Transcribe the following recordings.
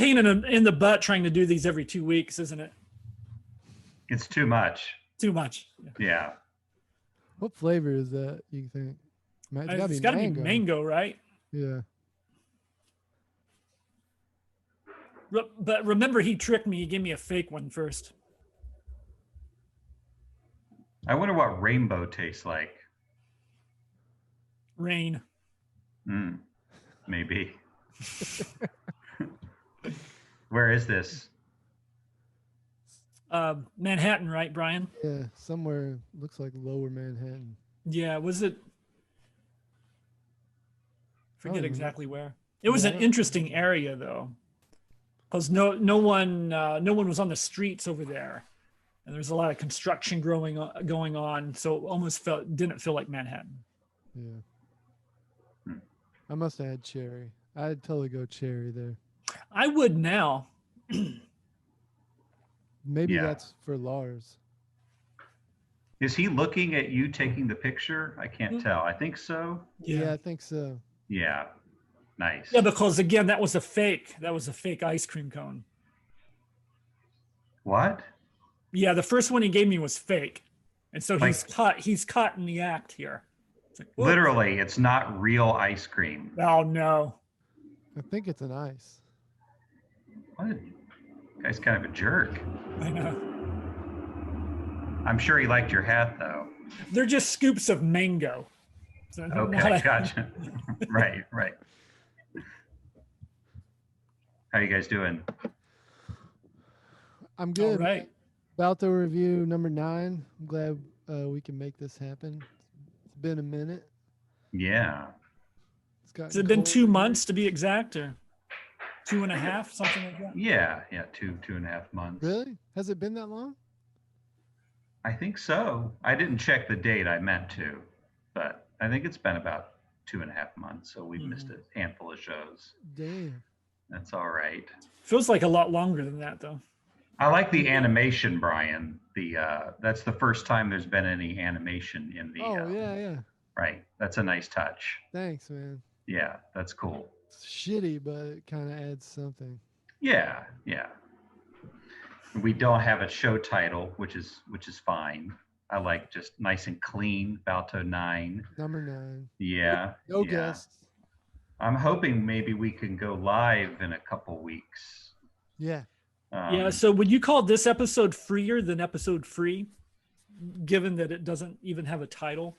pain in the butt trying to do these every 2 weeks, isn't it? It's too much. Too much. Yeah. What flavor is that, you think? It's got to be mango, right? Yeah. But remember, he tricked me. He gave me a fake one first. I wonder what rainbow tastes like. Rain. Maybe. Where is this? Manhattan, right, Brian? Yeah, somewhere looks like Lower Manhattan. Yeah, was it? Forget exactly where. It was Yeah, an interesting area though, because no one was on the streets over there, and there's a lot of construction going on, so it almost didn't feel like Manhattan. Yeah. I must have had cherry. I'd totally go cherry there. I would now. Maybe that's for Lars. Is he looking at you taking the picture? I can't tell. I think so. Yeah, I think so. Yeah. Nice. Yeah, because again, that was a fake. That was a fake ice cream cone. What? Yeah, the first one he gave me was fake, and so he's caught in the act here. It's like, literally, it's not real ice cream. Oh no. I think it's an ice. What? Guy's kind of a jerk. I know. I'm sure he liked your hat, though. They're just scoops of mango. So okay, gotcha. Right. How you guys doing? I'm good. All right. Balto review number 9. I'm glad we can make this happen. It's been a minute. Yeah. Has it been 2 months to be exact, or 2.5, something like that? Yeah, 2.5 months. Really? Has it been that long? I think so. I didn't check the date. I meant to, but I think it's been about 2.5 months. So we've missed a handful of shows. Damn. That's all right. Feels like a lot longer than that, though. I like the animation, Brian. That's the first time there's been any animation in the. Oh yeah. Right. That's a nice touch. Thanks, man. Yeah, that's cool. It's shitty, but it kind of adds something. Yeah. We don't have a show title, which is fine. I like just nice and clean. Balto 9. Number 9. Yeah. No guests. I'm hoping maybe we can go live in a couple weeks. Yeah. So would you call this episode freer than episode free, given that it doesn't even have a title?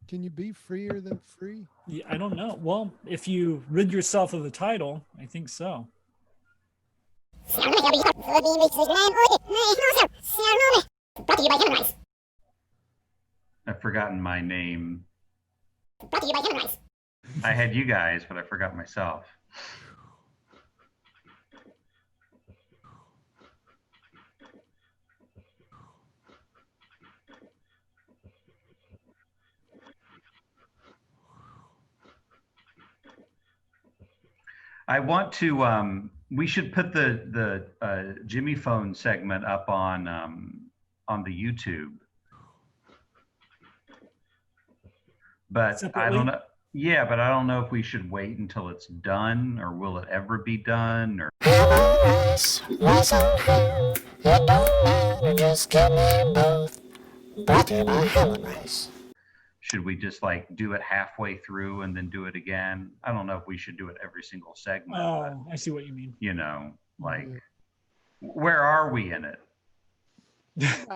Can you be freer than free? Yeah, I don't know. Well, if you rid yourself of the title, I think so. I've forgotten my name. I had you guys, but I forgot myself. I want to. We should put the Jimmy phone segment up on the YouTube. But Separately? I don't know. Yeah, but I don't know if we should wait until it's done, or will it ever be done? Or Rice on ham. It don't matter, just give me both. Brought to you by Ham and Rice. should we just like do it halfway through and then do it again? I don't know if we should do it every single segment. Oh, but, I see what you mean. you know, like, where are we in it?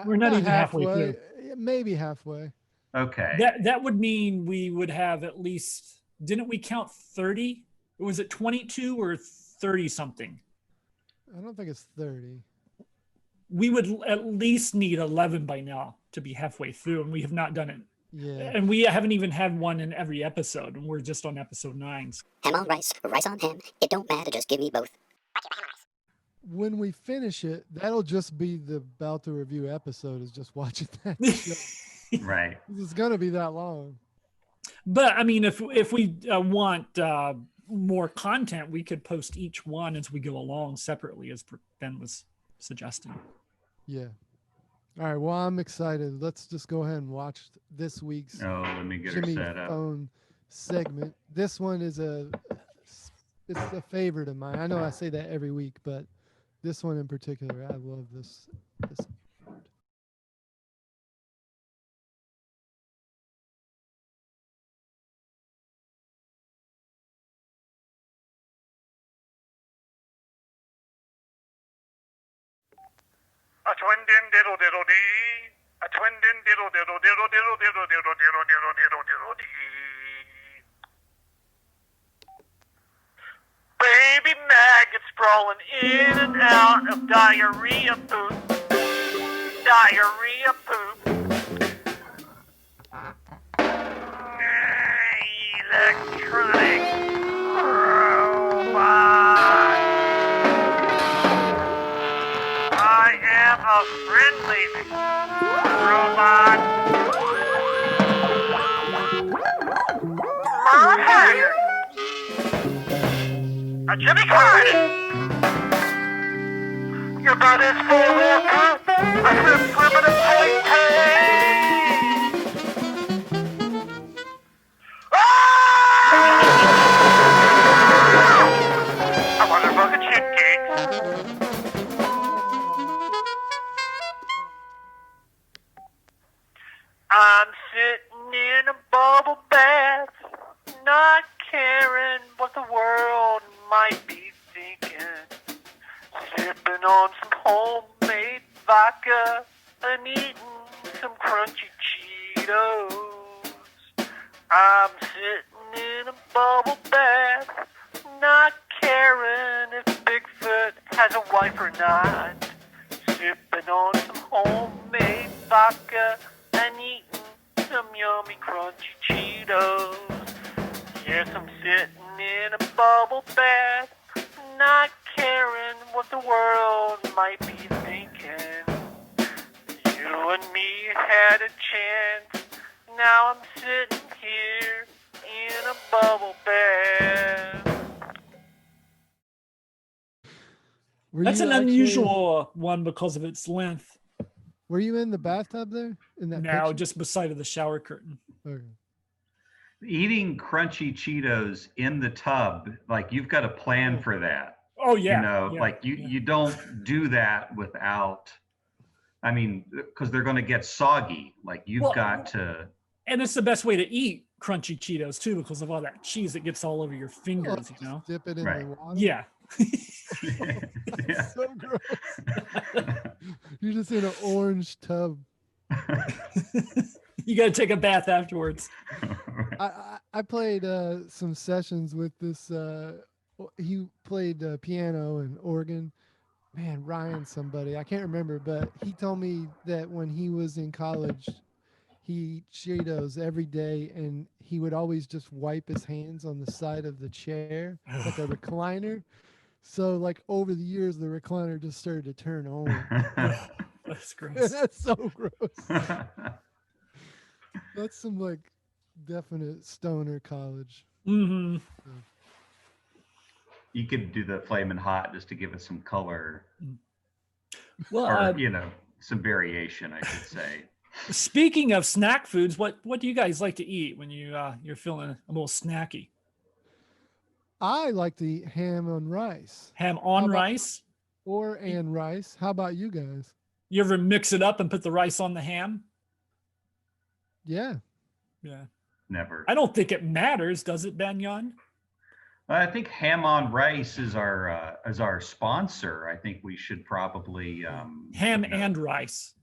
We're not even halfway through. Maybe halfway. Okay. That would mean we would have at least, didn't we count 30? Was it 22 or 30 something? I don't think it's 30. We would at least need 11 by now to be halfway through, and we have not done it. Yeah. And we haven't even had one in every episode, and we're just on episode 9. Ham on rice, rice on ham. It don't matter, just give me both. When we finish it, that'll just be the Balto review episode, is just watching that show. Right. It's going to be that long. But I mean, if we want more content, we could post each one as we go along separately, as Ben was suggesting. Yeah. All right. Well, I'm excited. Let's just go ahead and watch this week's Oh, let me get Jimmy her set up. Phone segment. This one is a it's a favorite of mine. I know I say that every week, but this one in particular, I love this. A twin din diddle diddle dee. A twin din diddle diddle diddle diddle diddle diddle diddle diddle diddle diddle dee. Baby maggots sprawling in and out of diarrhea poop. Diarrhea poop. Electronic robot. I am a friendly robot. Merle Haggard. A Jimmy Carter. Your butt is full of poop. I slip, slipping and pay, I want a bucket of cakes. I'm sitting in a bubble bath, not caring what the world might be thinking. Sipping on some homemade vodka and eating some crunchy Cheetos. I'm sitting in a bubble bath, not caring if Bigfoot has a wife or not. Sipping on some homemade vodka and eating some yummy crunchy Cheetos. Yes, I'm sitting in a bubble bath, not caring what the world might be thinking. You and me had a chance, now I'm sitting here in a bubble bath. That's an unusual one because of its length. Were you in the bathtub there? In that Now, picture? just beside of the shower curtain. Okay. Eating crunchy Cheetos in the tub, like you've got a plan for that. Oh yeah. You know, yeah, like you don't do that without, I mean, because they're going to get soggy. Like you've got to. And it's the best way to eat crunchy Cheetos too, because of all that cheese that gets all over your fingers. You know. Dip it in Right. the water. Yeah. Yeah. So gross. You're just in an orange tub. You got to take a bath afterwards. I played some sessions with this. He played piano and organ. Man, Ryan, somebody I can't remember, but he told me that when he was in college, he Cheetos every day, and he would always just wipe his hands on the side of the chair, like a recliner. So, like over the years, the recliner just started to turn on. That's gross. That's so gross. That's some like definite stoner college. Mm-hmm. You could do the flaming hot just to give it some color, Well, or you know, some variation, I should say. speaking of snack foods, what do you guys like to eat when you're feeling a little snacky? I like to eat ham on rice. Ham on How about- rice? And rice. How about you guys? You ever mix it up and put the rice on the ham? Yeah. Yeah. Never. I don't think it matters, does it, Banyan? I think Ham on Rice is our sponsor. I think we should probably Ham you know, and rice.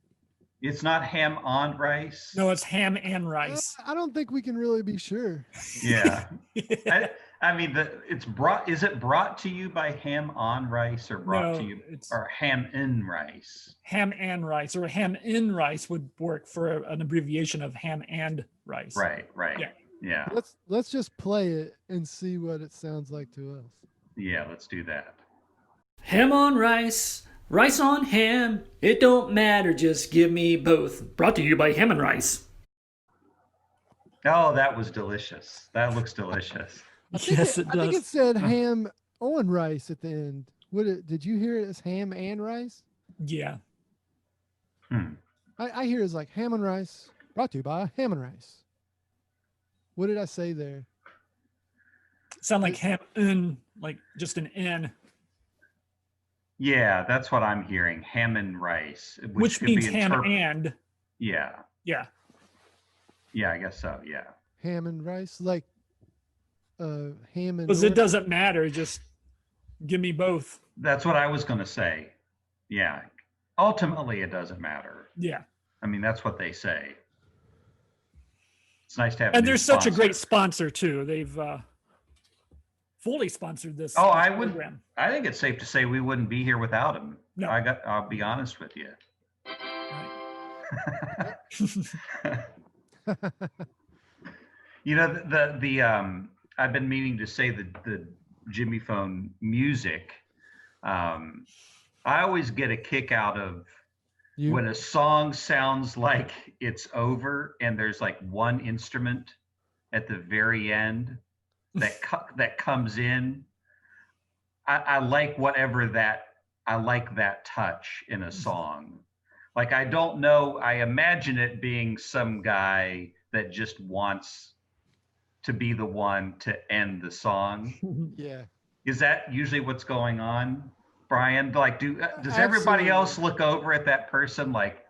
It's not Ham on Rice. No, it's ham and rice. I don't think we can really be sure. Yeah. I mean, it's brought. Is it brought to you by Ham on Rice or brought No, to you it's or Ham in Rice? ham and rice, or ham in rice would work for an abbreviation of ham and rice. Right. Yeah. Yeah. Let's just play it and see what it sounds like to us. Yeah. Let's do that. Ham on rice, rice on ham. It don't matter, just give me both. Brought to you by Ham and Rice. Oh, that was delicious. That looks delicious. Yes, it I think does. it said ham on rice at the end. Did you hear it as ham and rice? Yeah. I hear it's like ham and rice, brought to you by Ham and Rice. What did I say there? Sound like ham and like just an N, Yeah, that's what I'm hearing. Ham and rice, which could means be ham and. Yeah, Yeah. yeah, I guess so. Yeah. Ham and rice, like ham and Because it North. doesn't matter. Just give me both. That's what I was going to say. Yeah. Ultimately, it doesn't matter. Yeah. I mean, that's what they say. It's nice to have. And new they're such a great sponsor. sponsor too. They've fully sponsored this. Oh, this I would. program. I think it's safe to say we wouldn't be here without him. No. I'll be honest with you. You know, I've been meaning to say the Jimmy Phone music. I always get a kick out of when a song sounds like it's over and there's like one instrument at the very end that comes in. I like I like that touch in a song. Like, I don't know, I imagine it being some guy that just wants to be the one to end the song. Yeah. Is that usually what's going on, Brian? Like, does everybody else look over at that person like,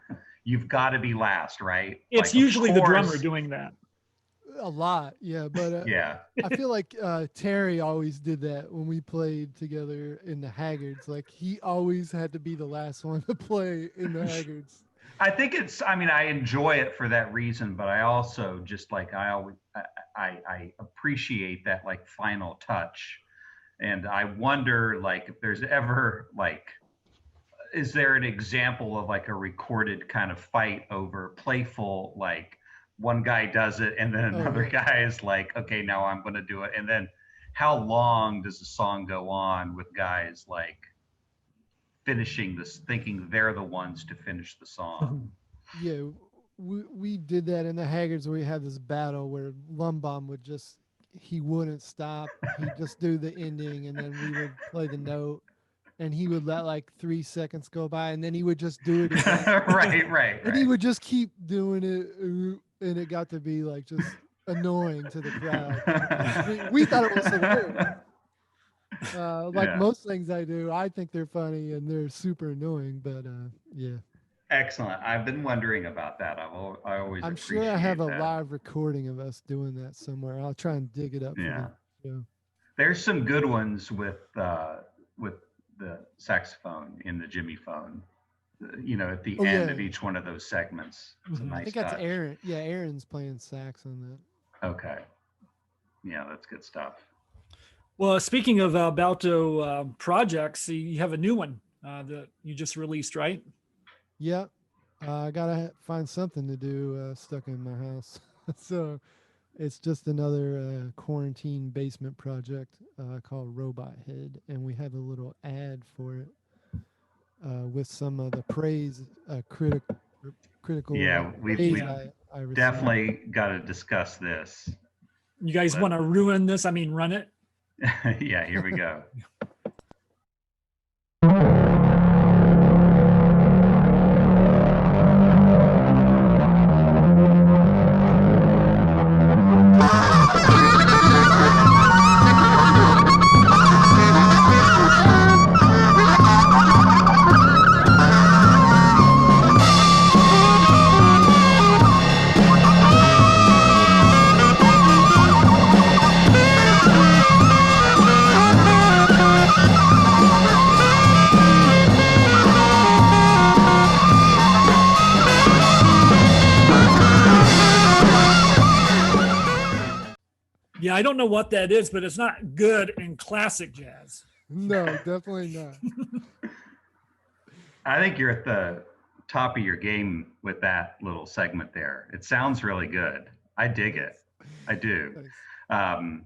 you've got to be last, right? It's like, usually the drummer doing that. A lot, yeah. But yeah. I feel like Terry always did that when we played together in the Haggards. Like, he always had to be the last one to play in the Haggards. I think I enjoy it for that reason, but I also just like, I appreciate that like final touch. And I wonder, like, if there's ever like, is there an example of like a recorded kind of fight over playful, like one guy does it and then another guy is like, okay, now I'm going to do it. And then how long does the song go on with guys like finishing this, thinking they're the ones to finish the song? Yeah, we did that in the Haggards. We had this battle where Lumbom he wouldn't stop. He'd just do the ending and then we would play the note and he would let like 3 seconds go by and then he would just do it again. right. And he would just keep doing it and it got to be like just annoying to the crowd. we thought it was hilarious. Most things I do, I think they're funny and they're super annoying, but yeah. Excellent. I've been wondering about that. I always I'm appreciate sure I have a that. live recording of us doing that somewhere. I'll try and dig it up. Yeah. For the show. There's some good ones with the saxophone in the Jimmy Phone. At the end of each one of those segments. It's a nice I think that's touch. Aaron. Yeah, Aaron's playing sax on that. Okay. Yeah, that's good stuff. Well, speaking of Balto projects, you have a new one that you just released, right? Yeah. I got to find something to do stuck in my house. So it's just another quarantine basement project called Robot Head. And we have a little ad for it with some of the praise, critical. Yeah, we I definitely got to discuss this. You guys want to ruin this? I mean, run it? Yeah, here we go. Yeah, I don't know what that is, but it's not good in classic jazz. No, definitely not. I think you're at the top of your game with that little segment there. It sounds really good. I dig it. I do. I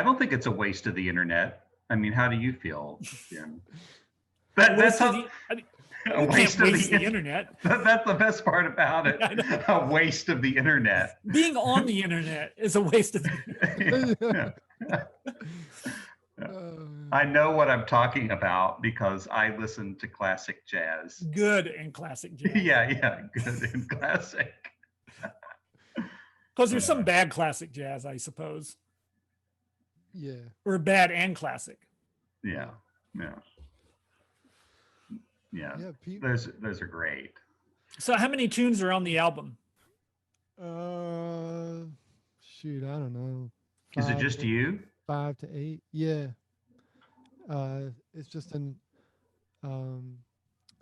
don't think it's a waste of the internet. I mean, how do you feel, Jim? That's a waste of the internet. That's the best part about it. A waste of the internet. Being on the internet is a waste of the internet. I know what I'm talking about because I listen to classic jazz. Good in classic jazz. Yeah, good in classic. Because there's some bad classic jazz, I suppose. Yeah. or bad and classic. Yeah. Yeah. Yeah. Yeah. Those are great. So how many tunes are on the album? Shoot, I don't know. Is it just you? 5 to 8. Yeah. It's just an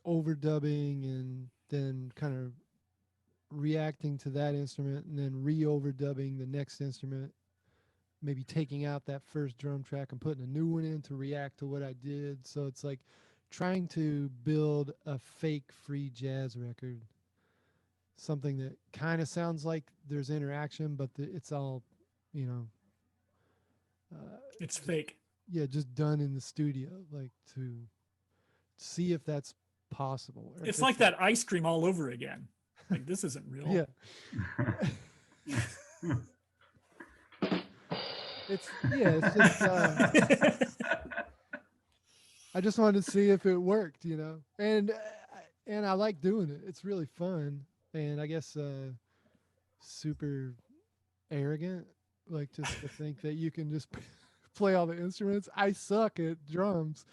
overdubbing and then kind of reacting to that instrument and then re-overdubbing the next instrument, maybe taking out that first drum track and putting a new one in to react to what I did. So it's like trying to build a fake free jazz record, something that kind of sounds like there's interaction, but it's all, you know, It's fake. yeah, just done in the studio, like to see if that's possible. Or if It's like that ice cream all over again. Like this isn't real. Yeah. It's just I just wanted to see if it worked, you know. And I like doing it. It's really fun, and I guess super arrogant, like just to think that you can just play all the instruments. I suck at drums,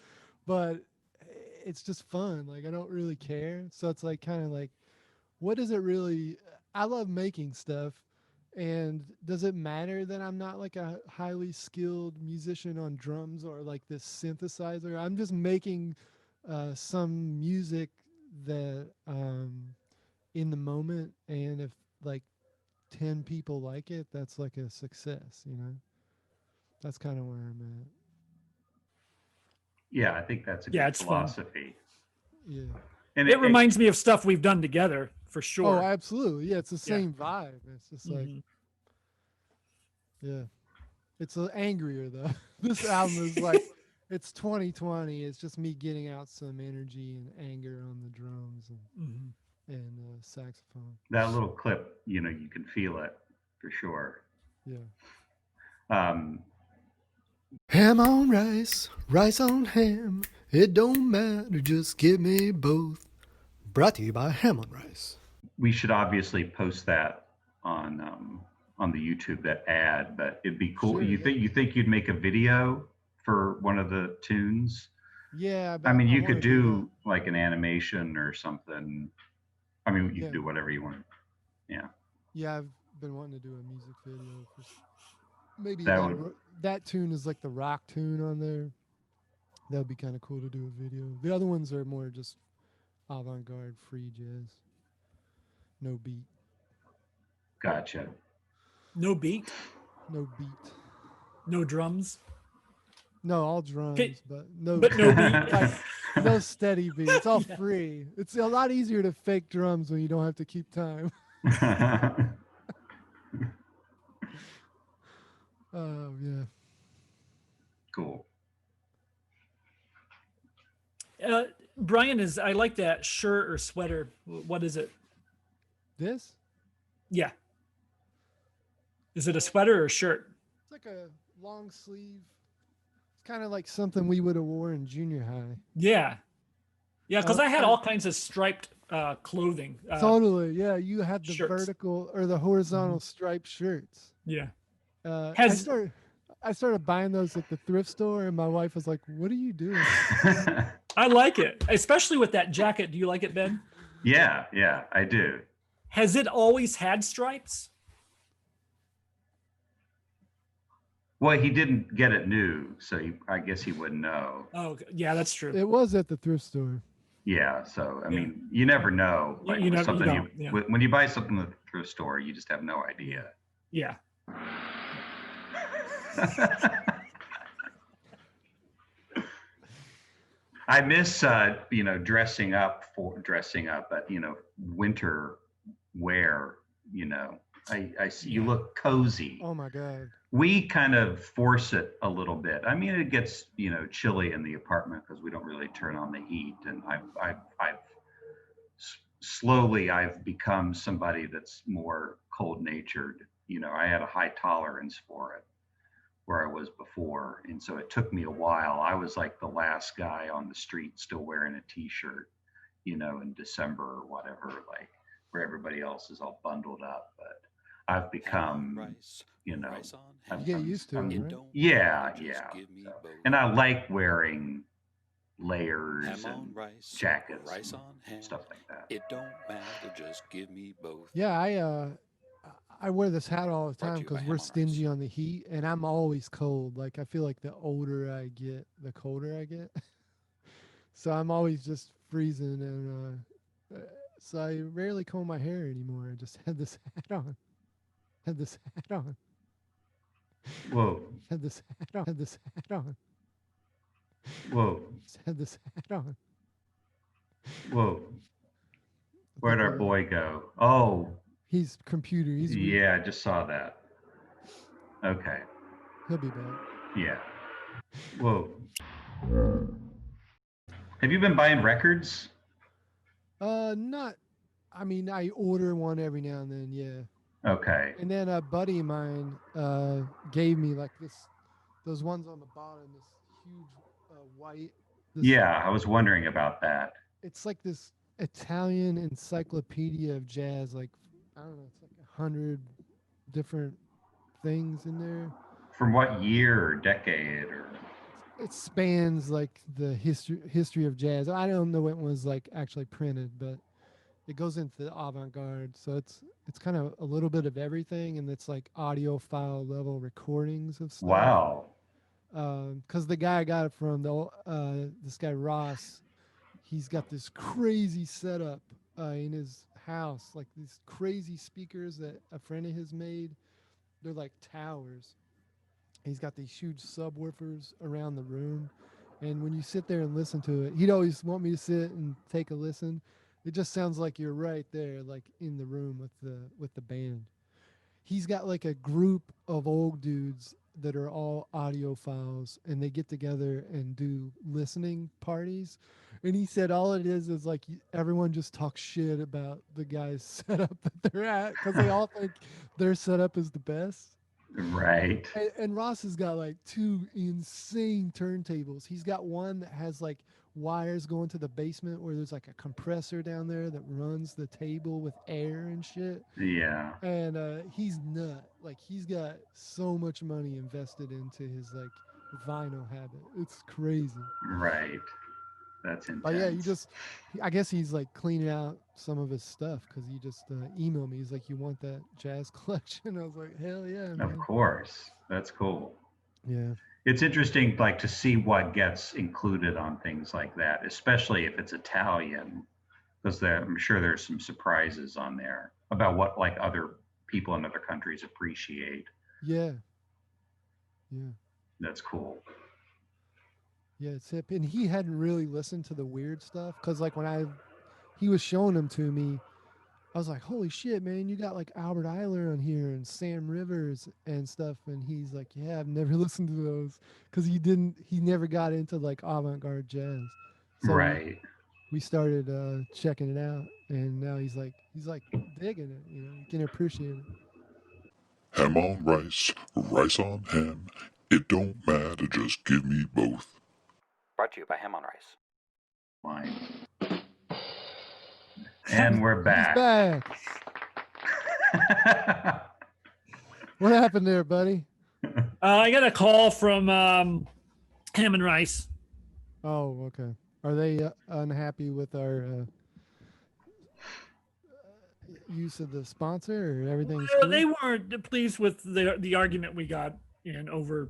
but it's just fun. Like I don't really care. So it's like kind of like, what does it really? I love making stuff. And does it matter that I'm not like a highly skilled musician on drums or like this synthesizer? I'm just making some music that in the moment, and if like 10 people like it, that's like a success, you know? That's kind of where I'm at. Yeah, I think that's a Yeah, good it's fun. philosophy. Yeah. And It reminds me of stuff we've done together for Oh, sure. absolutely. Yeah, it's the same vibe. It's just like, Mhm. yeah. It's angrier though. This album is like, it's 2020. It's just me getting out some energy and anger on the drums Mhm. and saxophone. that little clip, you know, you can feel it for sure. Yeah. Ham on rice, rice on ham. It don't matter, just give me both. Brought to you by Ham on Rice. We should obviously post that on the YouTube, that ad, but it'd be cool. Sure, you yeah. think you'd make a video for one of the tunes? Yeah. I mean, you wanna could do like an animation or something. I mean, you Yeah. can do whatever you want. Yeah. Yeah, I've been wanting to do a music video for maybe That that, would- that tune is like the rock tune on there. That would be kind of cool to do a video. The other ones are more just avant-garde free jazz. No beat. Gotcha. No beat, No beat. no drums, No, all drums, but no but no beat. like no steady beat. It's all free. It's a lot easier to fake drums when you don't have to keep time. Oh yeah. Cool. Brian, I like that shirt or sweater. What is it? This? Yeah. Is it a sweater or a shirt? It's like a long sleeve. It's kind of like something we would have worn in junior high. Yeah. Yeah, because I had I- all kinds of striped clothing. Totally. Yeah, you had the shirts. vertical or the horizontal striped shirts. Yeah. I Has- started buying those at the thrift store, and my wife was like, "What are you doing?" I like it, especially with that jacket. Do you like it, Ben? Yeah, I do. Has it always had stripes? Well, he didn't get it new, so I guess he wouldn't know. Oh, okay. Yeah, that's true. It was at the thrift store. Yeah, so I Yeah. mean, you never know. You- Like you with never- you something don't, yeah. when you buy something at the thrift store, you just have no idea. Yeah. I miss dressing up, but winter wear. I see you look cozy. Oh my god. We kind of force it a little bit. I mean, it gets chilly in the apartment because we don't really turn on the heat, and I've slowly become somebody that's more cold natured. I had a high tolerance for it where I was before, and so it took me a while. I was like the last guy on the street still wearing a t-shirt, in December or whatever, like where everybody else is all bundled up. But I've become, you know, You get used to it, right? yeah. So, and I like wearing layers and jackets and stuff like that. It don't matter, just give me both. Yeah, I wear this hat all the time because we're stingy on the heat, and I'm always cold. Like I feel like the older I get, the colder I get. So I'm always just freezing, and so I rarely comb my hair anymore. I just had this hat on. Had this hat on. Whoa, Had this hat on. Had this hat on. whoa, Had this hat on. whoa. Where'd our boy go? Oh, He's computer. He's weak. yeah, I just saw that. Okay, He'll be back. yeah. Whoa. Have you been buying records? Not. I mean, I order one every now and then. Yeah. Okay. And then a buddy of mine gave me like those ones on the bottom, this huge white. Yeah, I was wondering about that. It's like this Italian encyclopedia of jazz. Like I don't know, it's like 100 different things in there. From what year or decade or? It spans like the history of jazz. I don't know when it was like actually printed, but it goes into the avant-garde. So it's kind of a little bit of everything, and it's like audiophile level recordings of stuff. Wow. Because the guy I got it from, this guy Ross, he's got this crazy setup in his house, like these crazy speakers that a friend of his made. They're like towers. He's got these huge subwoofers around the room, and when you sit there and listen to it, he'd always want me to sit and take a listen. It just sounds like you're right there, like in the room with the band. He's got like a group of old dudes that are all audiophiles, and they get together and do listening parties. And he said all it is like everyone just talks shit about the guy's setup that they're at because they all think their setup is the best. Right. And Ross has got like 2 insane turntables. He's got one that has like wires going to the basement where there's like a compressor down there that runs the table with air and shit. Yeah. And he's nut. Like he's got so much money invested into his like vinyl habit. It's crazy. Right. That's intense. But yeah, I guess he's like cleaning out some of his stuff because he just emailed me. He's like, "You want that jazz collection?" I was like, "Hell yeah, man." Of course. That's cool. Yeah. It's interesting, like, to see what gets included on things like that, especially if it's Italian, because I'm sure there's some surprises on there about what like other people in other countries appreciate. Yeah. Yeah. That's cool. Yeah, it's hip. And he hadn't really listened to the weird stuff because like when he was showing them to me, I was like, holy shit, man, you got like Albert Eiler on here and Sam Rivers and stuff. And he's like, yeah, I've never listened to those because he never got into like avant-garde jazz. So right. We started checking it out, and now he's like digging it, you know, he can appreciate it. Ham on rice, rice on ham. It don't matter, just give me both. Brought to you by Ham on Rice. Fine. And we're back. He's back. What happened there, buddy? I got a call from Ham and Rice. Oh, okay. Are they unhappy with our use of the sponsor, or everything's cool? They weren't pleased with the argument we got in over,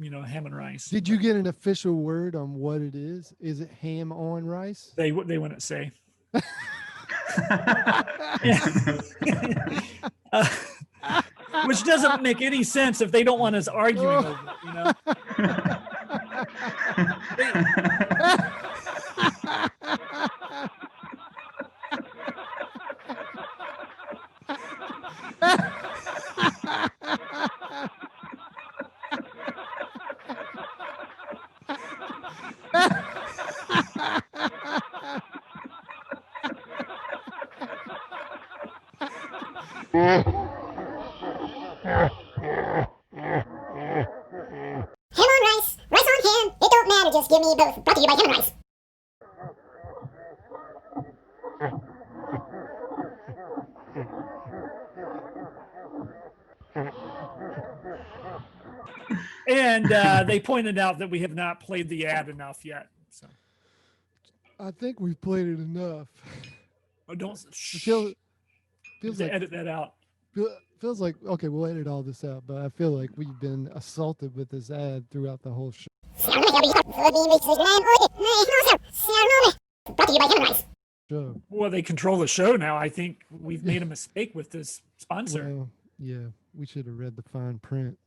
Ham and Rice. Did you get an official word on what it is? Is it ham on rice? They wouldn't say. Which doesn't make any sense if they don't want us arguing over it, Just give me both. Brought to you by Ham and Rice. And they pointed out that we have not played the ad enough yet. So I think we've played it enough. oh, don't Feels like edit that out. feels like okay. We'll edit all this out, but I feel like we've been assaulted with this ad throughout the whole show. Well, they control the show now. I think we've made a mistake with this sponsor. Well, yeah, we should have read the fine print.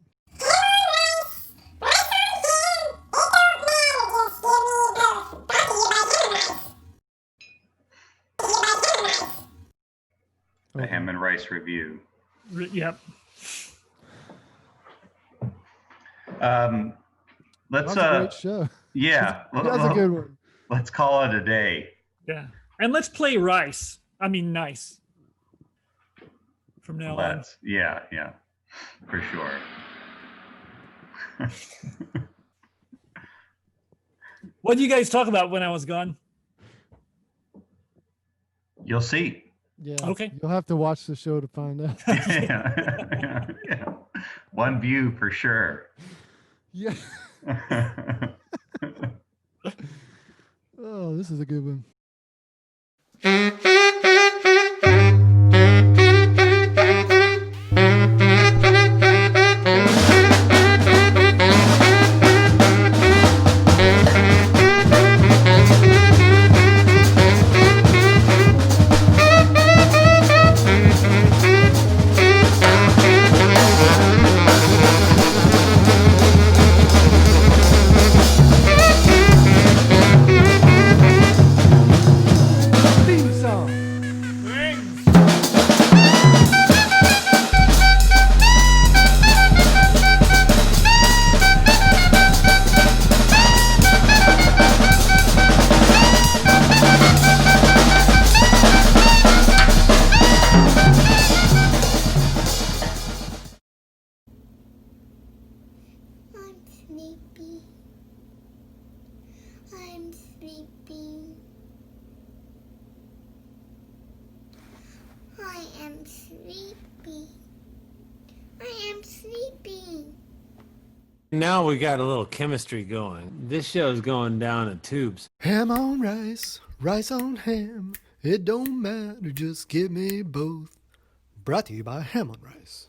The Ham and Rice Review. Yep. Let's That's a great show. yeah, That's a good one. let's call it a day. Yeah. And let's play Rice. I mean, nice. From now on. Yeah, for sure. What did you guys talk about when I was gone? You'll see. Yeah. Okay. You'll have to watch the show to find out. Yeah. One view for sure. Yeah. Oh, this is a good one. Theme song. I'm sleepy. I'm sleepy. I am sleepy. I am sleepy. Now we got a little chemistry going. This show's going down in tubes. Ham on rice, rice on ham. It don't matter, just give me both. Brought to you by Ham on Rice.